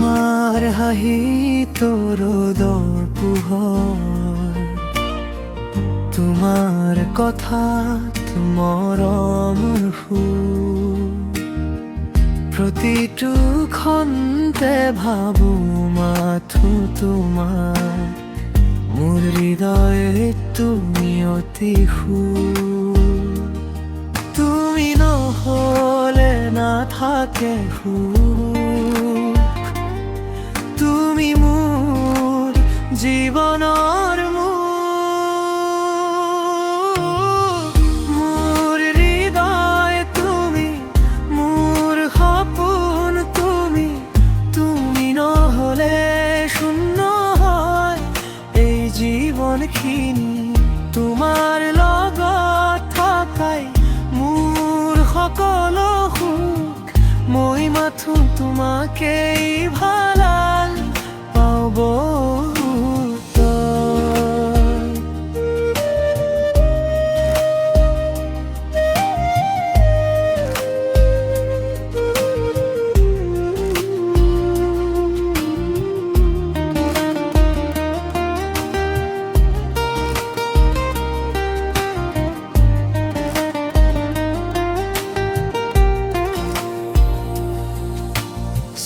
তোমাৰ হাঁহি ৰ'দৰ পোহৰ, তোমাৰ কথাত মৰমৰ সুৰ, প্ৰতিটো ক্ষণতে ভাবো মাথো তোমাৰ, মোৰ হৃদয়ে তুমি অতি সুৰ, তুমি নহলে নাথাকে সুখ, তুমি মোৰ জীৱনৰ মোৰ হৃদয় তুমি, মোৰ সপোন তুমি, তুমি নহলে শূন্য হয় এই জীৱনখিনি, তোমাৰ লগত থকাই মোৰ সকলো সুখ, মই মাথো তোমাকেই ভাল পাব।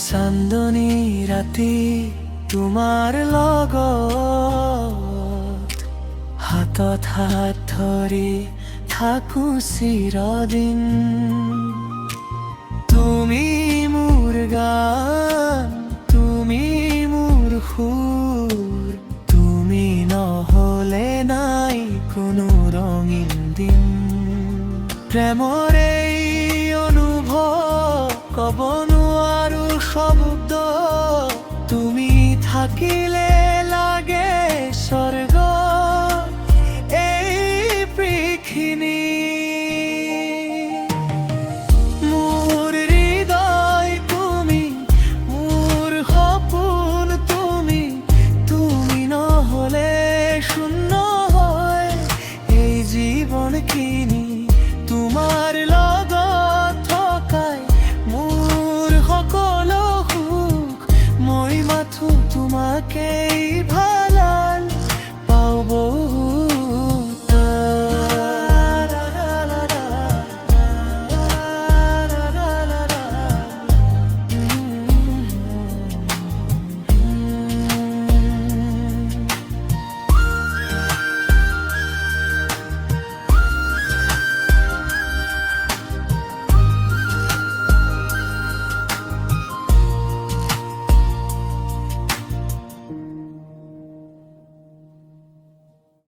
চান্দনী ৰাতি তোমাৰ লগত, হাতত হাত ধৰি থাকো চিৰদিন, তুমি মোৰ গান, তুমি মোৰ সুৰ, তুমি নহলে নাই কোনো ৰঙীন দিন, প্ৰেমৰ এই অনুভৱ ক'ব নোৱাৰো শব্দ, তুমি থাকিলে লাগে স্বৰ্গ এই পৃথিৱী, মোৰ হৃদয় তুমি, মোৰ সপোন তুমি, তুমি নহলে শূন্য হয় এই জীৱনখিনি, তোমাৰ লগত থকাই মোৰ সকলো সুখ, মই মাথো তোমাকেই